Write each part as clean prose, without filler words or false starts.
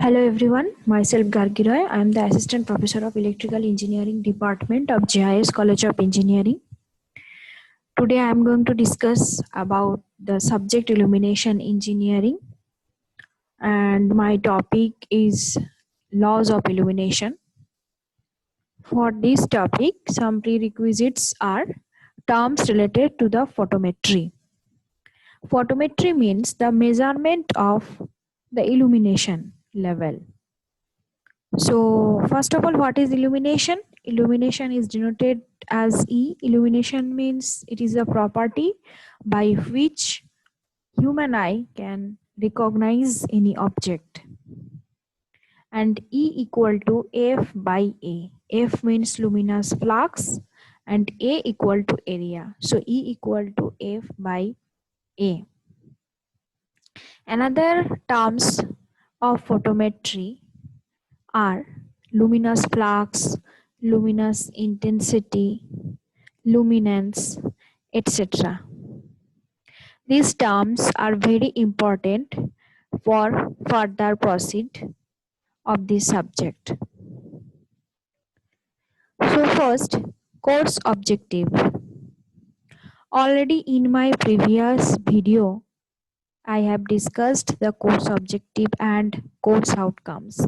Hello everyone, myself Gargi Roy. I am the Assistant Professor of Electrical Engineering Department of JIS College of Engineering. Today I am going to discuss about the subject Illumination Engineering, and my topic is laws of illumination. For this topic, some prerequisites are terms related to the photometry. Photometry means the measurement of the illumination level. So first of all, what is illumination? Illumination is denoted as E. Illumination means it is a property by which human eye can recognize any object. And E equal to F by A. F means luminous flux and A equal to area. So E equal to F by A. Another terms of photometry are luminous flux, luminous intensity, luminance, etc. These terms are very important for further proceed of this subject. So first, course objective. Already in my previous video, I have discussed the course objective and course outcomes.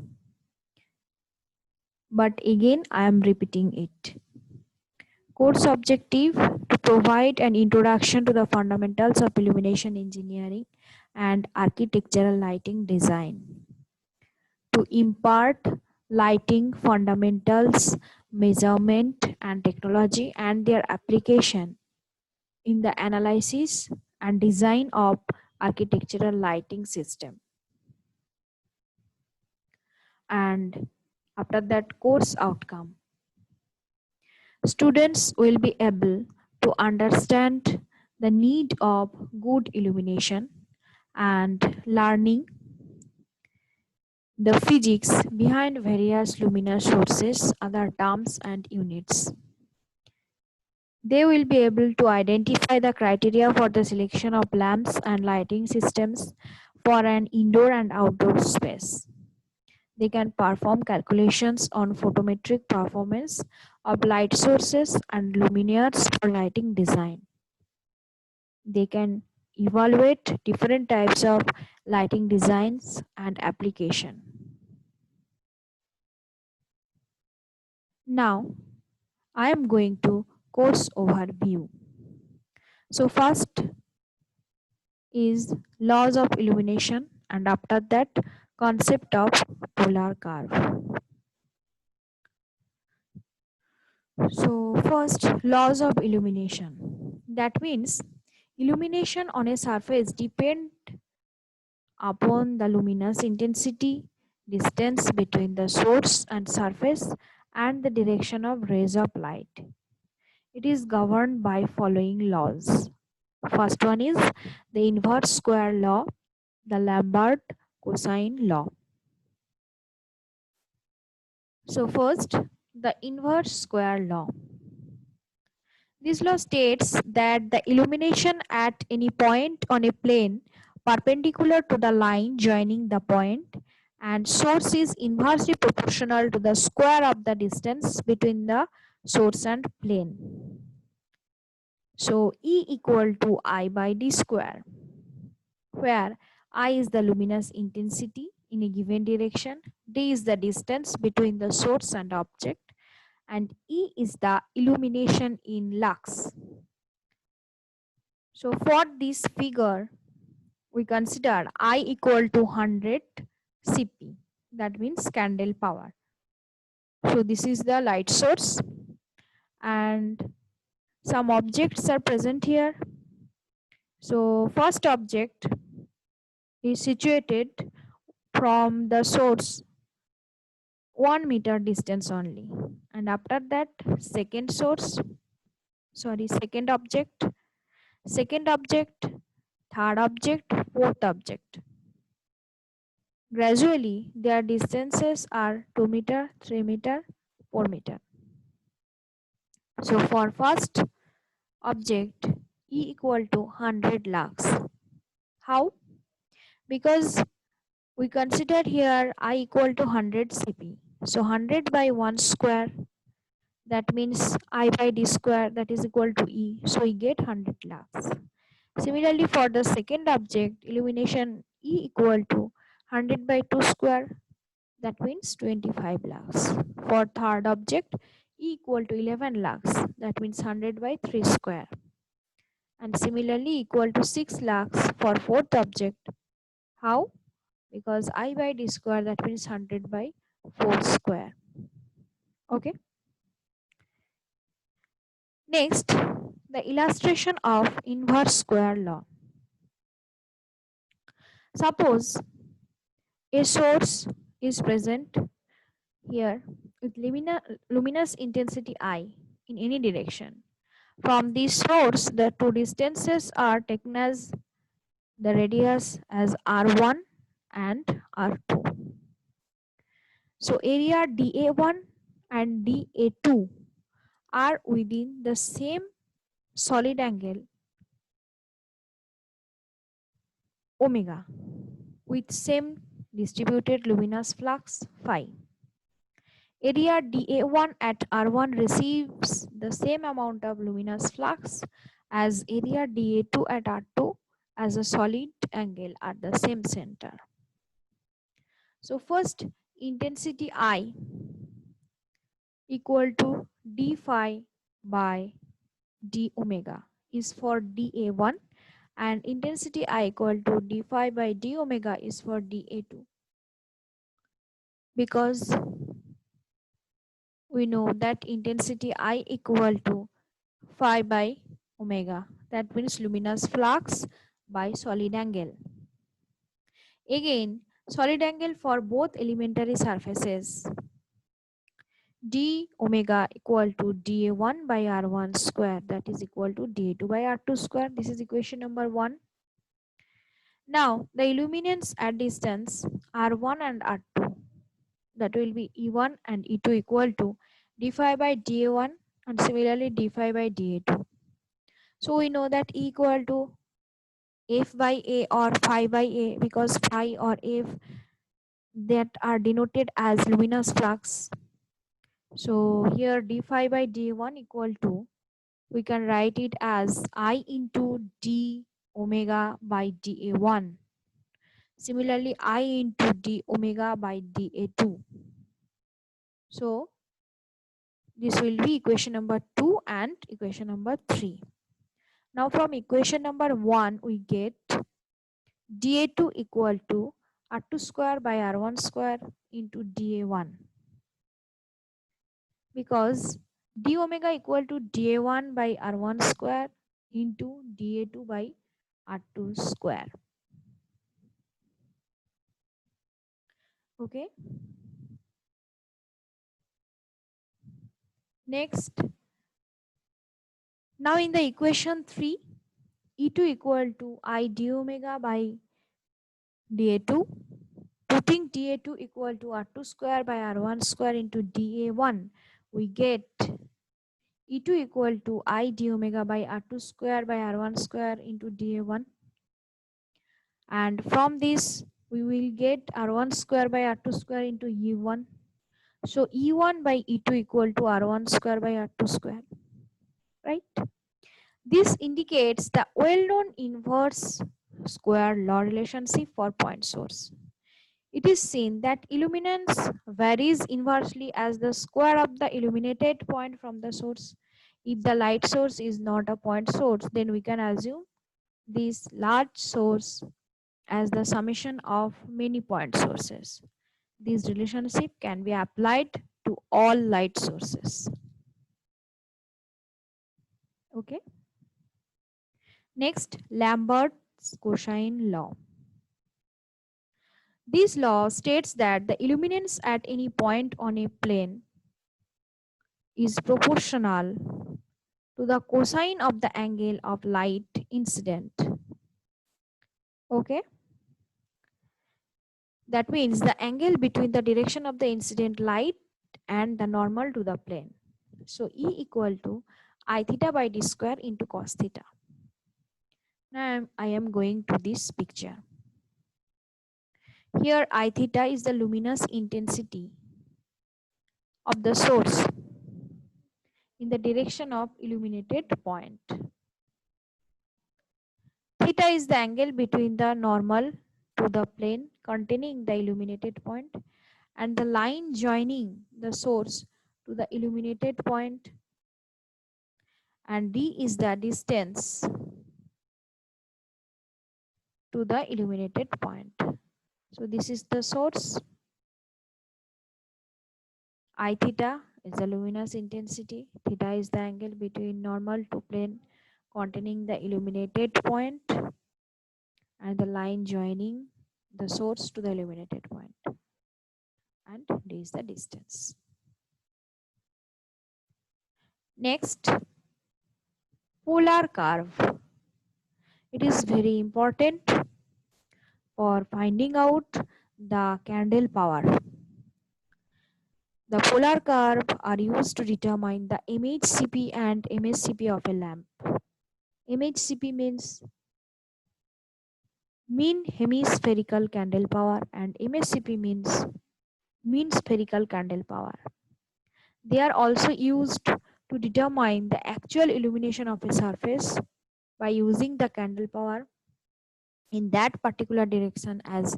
But again, I am repeating it. Course objective: to provide an introduction to the fundamentals of illumination engineering and architectural lighting design. To impart lighting fundamentals, measurement and technology and their application in the analysis and design of architectural lighting system. And after that, course outcome. Students will be able to understand the need of good illumination and learning the physics behind various luminous sources, other terms and units. They will be able to identify the criteria for the selection of lamps and lighting systems for an indoor and outdoor space. They can perform calculations on photometric performance of light sources and luminaires for lighting design. They can evaluate different types of lighting designs and application. Now, I am going to course overview. So first is laws of illumination, and after that, concept of polar curve. So first, laws of illumination. That means illumination on a surface depend upon the luminous intensity, distance between the source and surface, and the direction of rays of light. It is governed by following laws. First one is the inverse square law, the Lambert cosine law. So first, the inverse square law. This law states that the illumination at any point on a plane perpendicular to the line joining the point and source is inversely proportional to the square of the distance between the source and plane. So E equal to I by D square, where I is the luminous intensity in a given direction, D is the distance between the source and object, and E is the illumination in lux. So for this figure, we consider I equal to 100 CP. That means candle power. So this is the light source and some objects are present here. So first object is situated from the source 1 meter distance only, and after that second object, third object, fourth object. Gradually their distances are 2 meter, 3 meter, 4 meter. So for first object, E equal to 100 lux. How? Because We consider here I equal to 100 cp. So 100 by 1 square, that means I by d square, that is equal to E. So we get 100 lux. Similarly, for the second object, illumination E equal to 100 by 2 square, that means 25 lux. For third object, E equal to 11 lux, that means 100 by 3 square. And similarly equal to 6 lux for fourth object. How? Because I by d square, that means 100 by 4 square. Okay. Next, the illustration of inverse square law. Suppose a source is present here with luminous intensity I in any direction. From this source, the two distances are taken as the radius as R1 and R2. So area dA1 and dA2 are within the same solid angle omega with same distributed luminous flux phi. Area dA1 at R1 receives the same amount of luminous flux as area dA2 at R2 as a solid angle at the same center. So first, intensity I equal to d phi by d omega is for dA1, and intensity I equal to d phi by d omega is for dA2, because we know that intensity I equal to phi by omega, that means luminous flux by solid angle. Again, solid angle for both elementary surfaces, d omega equal to dA1 by R1 square, that is equal to dA2 by R2 square. This is equation number 1. Now the illuminance at distance R1 and R2, that will be E1 and E2 equal to d phi by dA1 and similarly d phi by dA2. So we know that E equal to f by a or phi by a, because phi or f that are denoted as luminous flux. So here d phi by d1 equal to, we can write it as I into d omega by dA1. Similarly, I into d omega by dA2. So this will be equation number 2 and equation number 3. Now from equation number 1, we get dA2 equal to R2 square by R1 square into dA1, because d omega equal to dA1 by R1 square into dA2 by R2 square. Okay. Next, now in the equation 3, E2 equal to I d omega by dA2. Putting dA2 equal to R2 square by R1 square into dA1, we get E2 equal to I d omega by R2 square by R1 square into dA1. And from this, we will get R1 square by R2 square into E1. So E1 by E2 equal to R1 square by R2 square, right? This indicates the well-known inverse square law relationship for point source. It is seen that illuminance varies inversely as the square of the illuminated point from the source. If the light source is not a point source, then we can assume this large source as the summation of many point sources. This relationship can be applied to all light sources. Okay. Next, Lambert's cosine law. This law states that the illuminance at any point on a plane is proportional to the cosine of the angle of light incident. Okay. That means the angle between the direction of the incident light and the normal to the plane. So E equal to I theta by d square into cos theta. Now I am going to this picture. Here I theta is the luminous intensity of the source in the direction of illuminated point. Theta is the angle between the normal to the plane containing the illuminated point and the line joining the source to the illuminated point, and d is the distance to the illuminated point. So this is the source. I theta is the luminous intensity. Theta is the angle between normal to plane containing the illuminated point and the line joining the source to the illuminated point, and d is the distance. Next, polar curve. It is very important for finding out the candle power. The polar curve are used to determine the MHCP and MSCP of a lamp. MHCP means mean hemispherical candle power and MSCP means mean spherical candle power. They are also used to determine the actual illumination of a surface by using the candle power in that particular direction as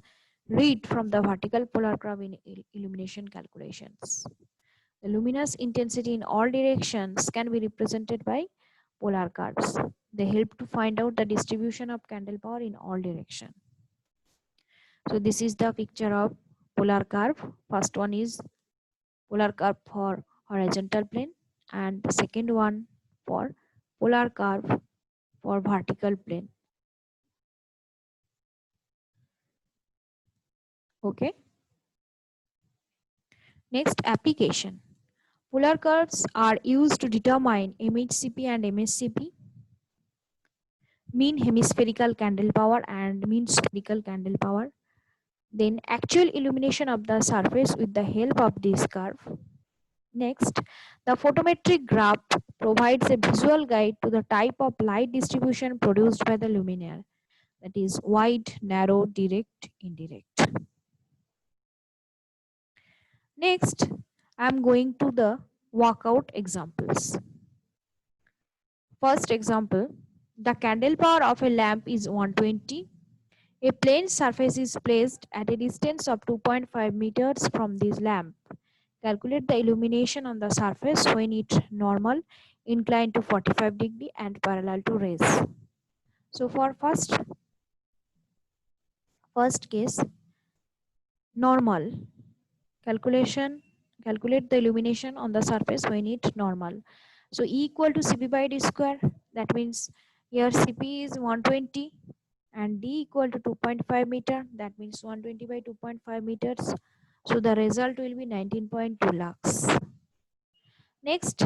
read from the vertical polar curve in illumination calculations. The luminous intensity in all directions can be represented by polar curves. They help to find out the distribution of candle power in all directions. So this is the picture of polar curve. First one is polar curve for horizontal plane and the second one for polar curve for vertical plane. Okay. Next, application. Polar curves are used to determine MHCP and MSCP, mean hemispherical candle power and mean spherical candle power. Then actual illumination of the surface with the help of this curve. Next, the photometric graph provides a visual guide to the type of light distribution produced by the luminaire, that is wide, narrow, direct, indirect. Next, I am going to the workout examples. First example, the candle power of a lamp is 120. A plane surface is placed at a distance of 2.5 meters from this lamp. Calculate the illumination on the surface when it normal, inclined to 45 degree and parallel to rays. So for first case, normal calculate the illumination on the surface when it normal. So E equal to Cp by d square. That means here Cp is 120 and d equal to 2.5 meter. That means 120 by 2.5 meters. So the result will be 19.2 lux. Next,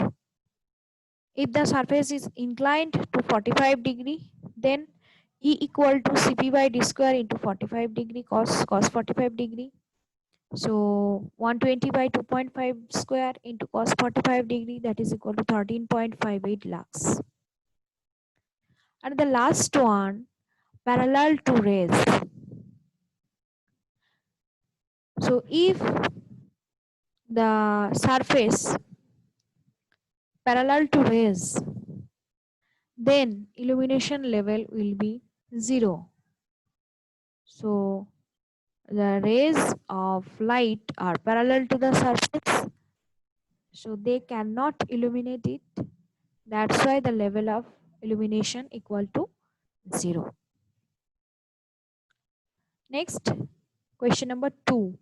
if the surface is inclined to 45 degree, then E equal to Cp by d square into 45 degree cos 45 degree. So 120 by 2.5 square into cos 45 degree, that is equal to 13.58 lux. And the last one, parallel to rays. So if the surface parallel to rays, then illumination level will be 0. So the rays of light are parallel to the surface, so they cannot illuminate it. That's why the level of illumination equal to 0. Next, question number 2.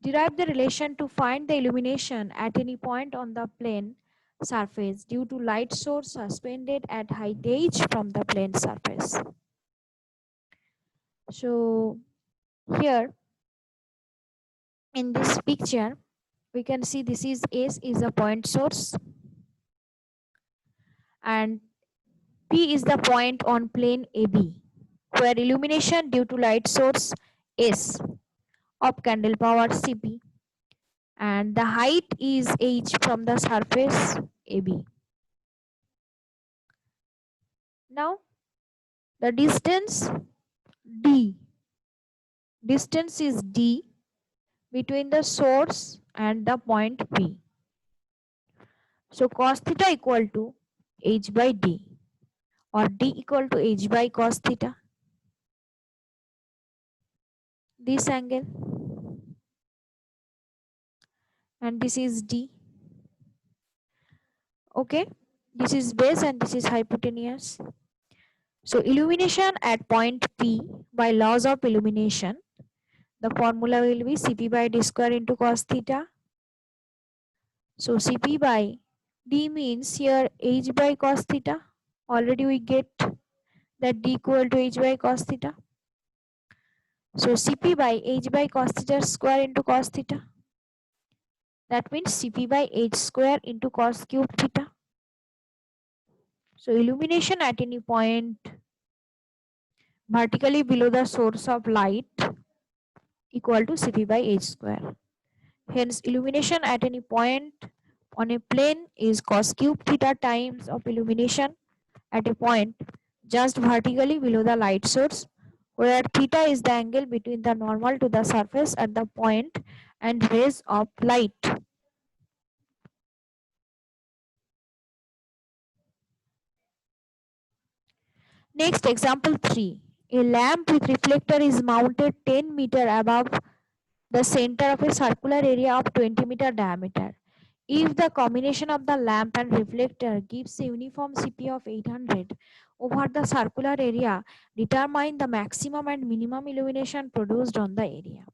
Derive the relation to find the illumination at any point on the plane surface due to light source suspended at height h from the plane surface. So here in this picture, we can see this is S is a point source and P is the point on plane AB where illumination due to light source S of candle power Cp and the height is h from the surface AB. Now the distance d distance is D between the source and the point P. So cos theta equal to H by D, or D equal to H by cos theta. This angle, and this is D. Okay, this is base and this is hypotenuse. So illumination at point P by laws of illumination, the formula will be Cp by d square into cos theta. So Cp by d means here H by cos theta. Already we get that d equal to H by cos theta. So Cp by H by cos theta square into cos theta. That means Cp by H square into cos cube theta. So illumination at any point vertically below the source of light equal to Cp by H square. Hence illumination at any point on a plane is cos cube theta times of illumination at a point just vertically below the light source, where theta is the angle between the normal to the surface at the point and rays of light. Next, example 3. A lamp with reflector is mounted 10 meter above the center of a circular area of 20-meter diameter. If the combination of the lamp and reflector gives a uniform Cp of 800 over the circular area, determine the maximum and minimum illumination produced on the area.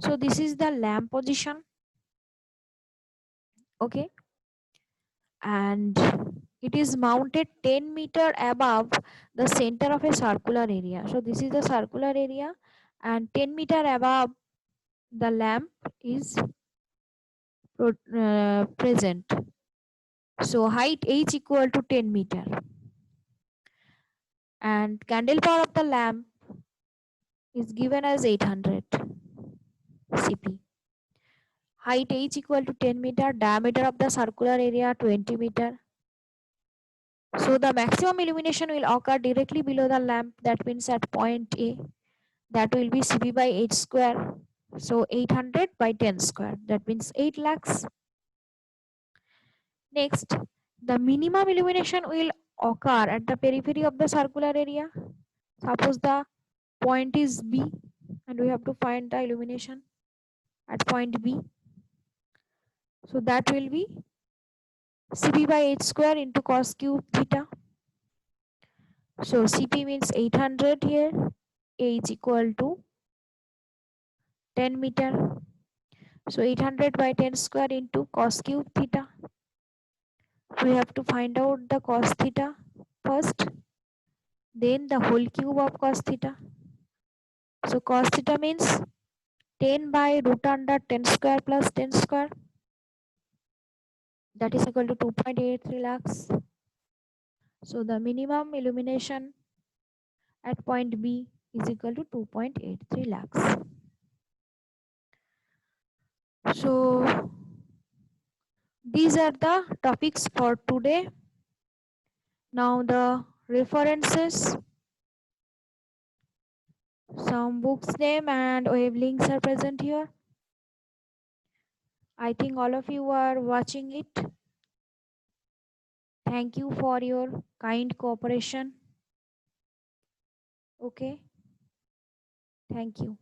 So this is the lamp position. Okay, and it is mounted 10 meter above the center of a circular area. So this is the circular area, and 10 meter above the lamp is present. So height h equal to 10 meter, and candle power of the lamp is given as 800 Cp. Height h equal to 10 meter, diameter of the circular area 20 meter. So the maximum illumination will occur directly below the lamp, that means at point A. That will be Cp by h square. So 800 by 10 square, that means 8 lakhs. Next, the minimum illumination will occur at the periphery of the circular area. Suppose the point is B and we have to find the illumination at point B. So that will be Cp by h square into cos cube theta. So Cp means 800 here, h equal to 10 meter. So 800 by 10 square into cos cube theta. We have to find out the cos theta first, then the whole cube of cos theta. So cos theta means 10 by root under 10 square plus 10 square. That is equal to 2.83 lakhs. So the minimum illumination at point B is equal to 2.83 lakhs. So these are the topics for today. Now the references, some books name and web links are present here. I think all of you are watching it. Thank you for your kind cooperation. Okay. Thank you.